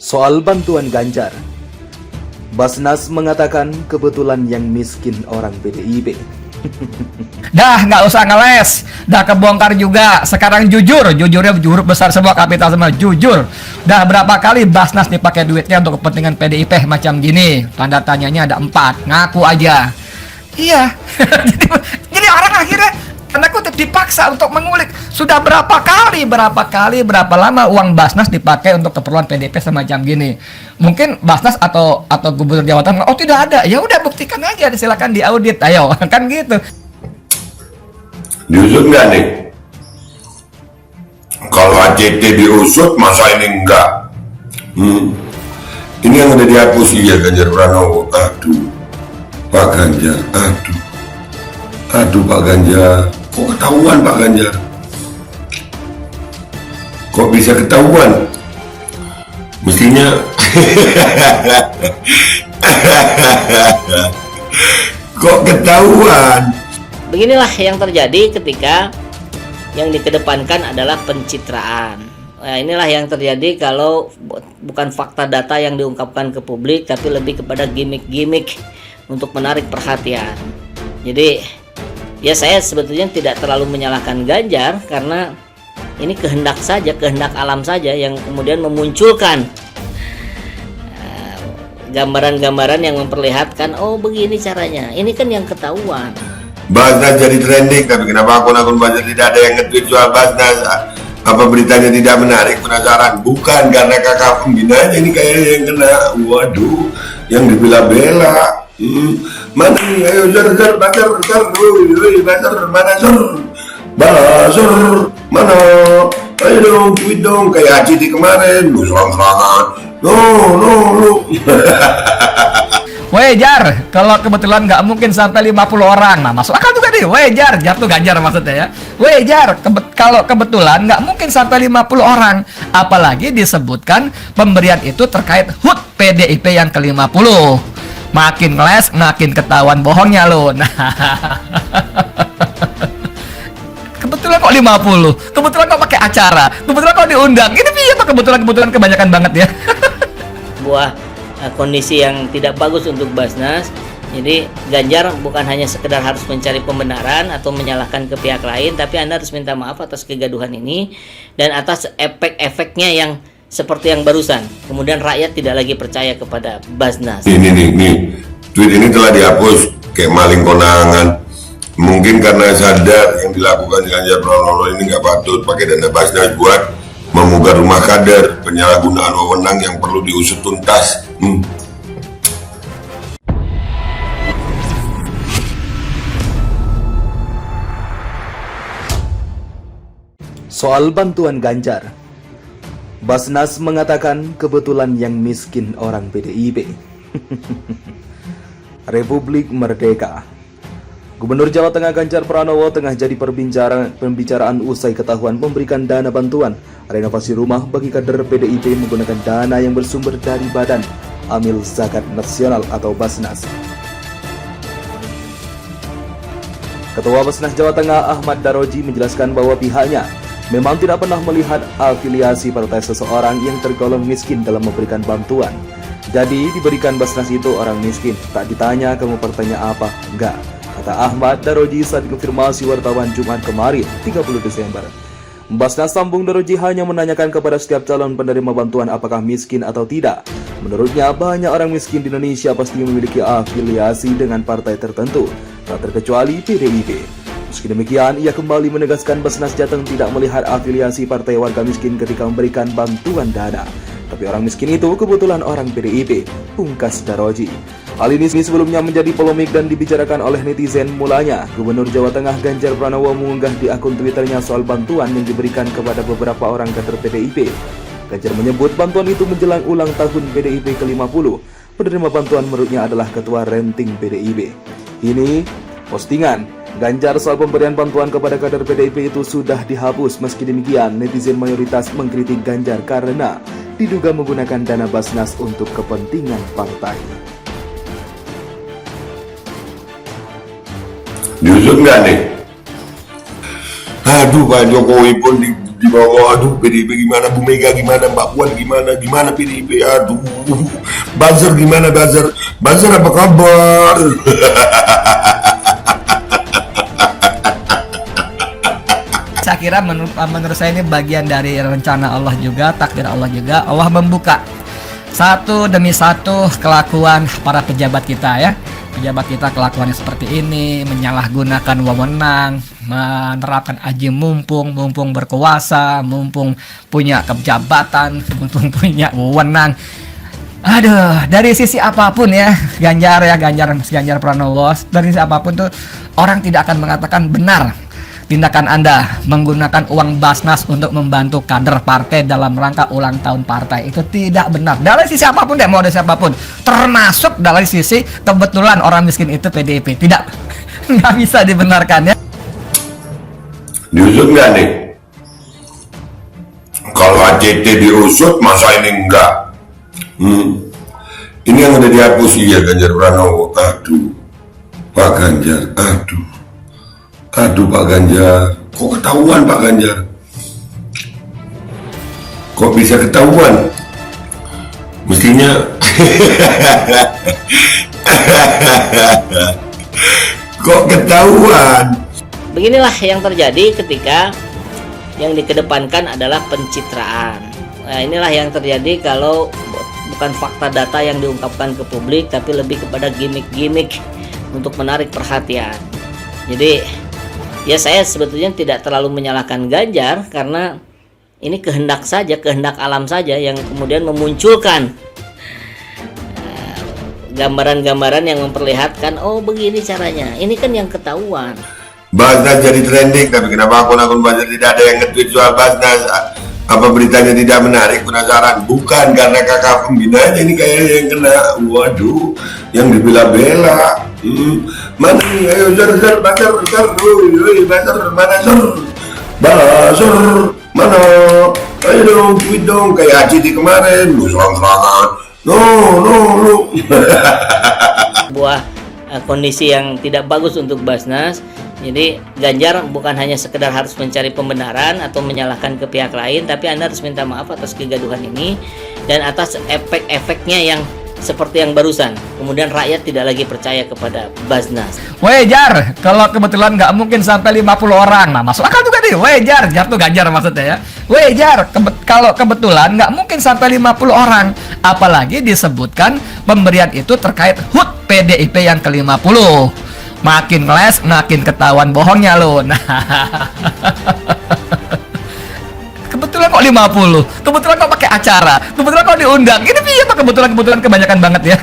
Soal bantuan Ganjar, Basnas mengatakan kebetulan yang miskin orang PDIP. Dah nggak usah ngeles, dah kebongkar juga. Sekarang jujurnya huruf besar semua, kapital semua, jujur. Dah berapa kali Basnas dipakai duitnya untuk kepentingan PDIP macam gini? Tanda tanyanya ada 4, ngaku aja. Iya. jadi orang akhirnya karena kutip dipaksa untuk mengulik sudah berapa lama uang Basnas dipakai untuk keperluan PDIP semacam gini. Mungkin Basnas atau Gubernur Jawa Tengah, oh tidak ada, ya udah buktikan aja, silakan diaudit, ayo kan gitu. Diusut nggak nih? Kalau ACT diusut, masa ini enggak? Ini yang udah dihapus ya Ganjar Pranowo. Aduh, Pak Ganjar, aduh Pak Ganjar, kok ketahuan Pak Ganjar? Kok bisa ketahuan? Mestinya kok ketahuan? Beginilah yang terjadi ketika yang dikedepankan adalah pencitraan. Nah, inilah yang terjadi kalau bukan fakta data yang diungkapkan ke publik, tapi lebih kepada gimmick-gimmick untuk menarik perhatian. Jadi ya saya sebetulnya tidak terlalu menyalahkan Ganjar, karena ini kehendak alam saja yang kemudian memunculkan gambaran-gambaran yang memperlihatkan, oh begini caranya, ini kan yang ketahuan. Basnas jadi trending, tapi kenapa akun-akun Basnas tidak ada yang nge-tweet soal Basnas? Apa beritanya tidak menarik, penasaran? Bukan, karena kakak pembinanya ini kayaknya yang kena. Waduh, yang dibela-bela. Mana nih, ayo jar, Basar, mana Basar, mana? Ayo dong, tweet dong, kayak ACT kemarin, lu serang-serangan. No. Wejar, kalau kebetulan nggak mungkin sampai 50 orang. Nah, masuk akal juga nih. Wejar, jatuh Ganjar maksudnya ya. Wejar, kalau kebetulan nggak mungkin sampai 50 orang. Apalagi disebutkan pemberian itu terkait HUT PDIP yang ke-50. Makin ngeles, makin ketahuan bohongnya lo. Nah, kebetulan kok 50? Kebetulan kok pakai acara? Kebetulan kok diundang? Ini piye tuh kebetulan kebanyakan banget ya. Kondisi yang tidak bagus untuk Basnas. Jadi Ganjar bukan hanya sekedar harus mencari pembenaran atau menyalahkan ke pihak lain, tapi Anda harus minta maaf atas kegaduhan ini dan atas efek-efeknya yang seperti yang barusan. Kemudian rakyat tidak lagi percaya kepada Basnas. Nih, tweet ini telah dihapus kayak maling konangan. Mungkin karena sadar yang dilakukan Ganjar Pranowo ini nggak patut, pakai dana Basnas buat memugar rumah kader, penyalahgunaan wewenang yang perlu diusut tuntas. Soal bantuan Ganjar, Basnas mengatakan kebetulan yang miskin orang PDIP. Republik Merdeka. Gubernur Jawa Tengah Ganjar Pranowo tengah jadi pembicaraan usai ketahuan memberikan dana bantuan renovasi rumah bagi kader PDIP menggunakan dana yang bersumber dari Badan Amil Zakat Nasional atau Basnas. Ketua Basnas Jawa Tengah Ahmad Daroji menjelaskan bahwa pihaknya memang tidak pernah melihat afiliasi partai seseorang yang tergolong miskin dalam memberikan bantuan. Jadi diberikan Basnas itu orang miskin, tak ditanya kamu partainya apa, enggak, kata Ahmad Daroji saat konfirmasi wartawan Jumat kemarin 30 Desember. Basnas sambung Daroji hanya menanyakan kepada setiap calon penerima bantuan apakah miskin atau tidak. Menurutnya banyak orang miskin di Indonesia pasti memiliki afiliasi dengan partai tertentu, tak terkecuali PDIP. Meski demikian, ia kembali menegaskan Basnas Jateng tidak melihat afiliasi partai warga miskin ketika memberikan bantuan dana. Tapi orang miskin itu kebetulan orang PDIP, pungkas Daroji. Hal ini sebelumnya menjadi polemik dan dibicarakan oleh netizen. Mulanya, Gubernur Jawa Tengah Ganjar Pranowo mengunggah di akun Twitternya soal bantuan yang diberikan kepada beberapa orang kader PDIP. Ganjar menyebut bantuan itu menjelang ulang tahun PDIP ke-50. Penerima bantuan menurutnya adalah Ketua Ranting PDIP. Ini postingan Ganjar soal pemberian bantuan kepada kader PDIP itu sudah dihapus. Meski demikian, netizen mayoritas mengkritik Ganjar karena diduga menggunakan dana Basnas untuk kepentingan partai. Diusut nggak nih? Aduh, Pak Jokowi pun di bawah, aduh PDIP gimana, Bu Mega gimana, Mbak Puan gimana PDIP, aduh buzzer gimana, buzzer apa kabar? Saya kira menurut saya ini bagian dari rencana Allah juga, takdir Allah juga. Allah membuka satu demi satu kelakuan para pejabat kita ya. Pejabat kita kelakuannya seperti ini, menyalahgunakan wewenang, menerapkan aji mumpung berkuasa, mumpung punya kejabatan, mumpung punya wewenang. Aduh, dari sisi apapun ya, Ganjar Pranowo, dari sisi apapun tuh orang tidak akan mengatakan benar tindakan Anda menggunakan uang Basnas untuk membantu kader partai dalam rangka ulang tahun partai. Itu tidak benar. Dari sisi apapun deh, mau dari siapapun. Termasuk dari sisi kebetulan orang miskin itu PDIP. Tidak. Nggak bisa dibenarkan ya. Diusut nggak nih? Kalau ACT diusut, masa ini enggak? Ini yang udah dihapus, iya Ganjar Pranowo. Aduh, Pak Ganjar, aduh Pak Ganjar, kok ketahuan Pak Ganjar? Kok bisa ketahuan? Mestinya kok ketahuan? Beginilah yang terjadi ketika yang dikedepankan adalah pencitraan. Nah, inilah yang terjadi kalau bukan fakta data yang diungkapkan ke publik, tapi lebih kepada gimmick-gimmick untuk menarik perhatian. Jadi ya saya sebetulnya tidak terlalu menyalahkan Ganjar, karena ini kehendak alam saja yang kemudian memunculkan gambaran-gambaran yang memperlihatkan, oh begini caranya, ini kan yang ketahuan. Basnas jadi trending, tapi kenapa akun-akun buzzer tidak ada yang nge-tweet soal Basnas? Apa beritanya tidak menarik? Penasaran? Bukan, karena kakak pembinanya ini kayaknya yang kena. Waduh, yang dibela-bela. Mana nih? Ayo buzzer, mana buzzer, mana? Ayo dong, tweet dong, kayak ACT kemarin, lu serang-serangan. No. Sebuah kondisi yang tidak bagus untuk Basnas. Jadi Ganjar bukan hanya sekedar harus mencari pembenaran atau menyalahkan ke pihak lain, tapi Anda harus minta maaf atas kegaduhan ini dan atas efek-efeknya yang seperti yang barusan. Kemudian rakyat tidak lagi percaya kepada Basnas. Jar, kalau kebetulan nggak mungkin sampai 50 orang. Nah, masuk akal juga nih. Jar tuh Ganjar maksudnya ya. Jar, kalau kebetulan nggak mungkin sampai 50 orang. Apalagi disebutkan pemberian itu terkait HUT PDIP yang ke-50. Makin ngeles, makin ketahuan bohongnya lo. Nah, kebetulan kok 50, kebetulan kok pakai acara, kebetulan kok diundang. Ini kebetulan kebanyakan banget ya.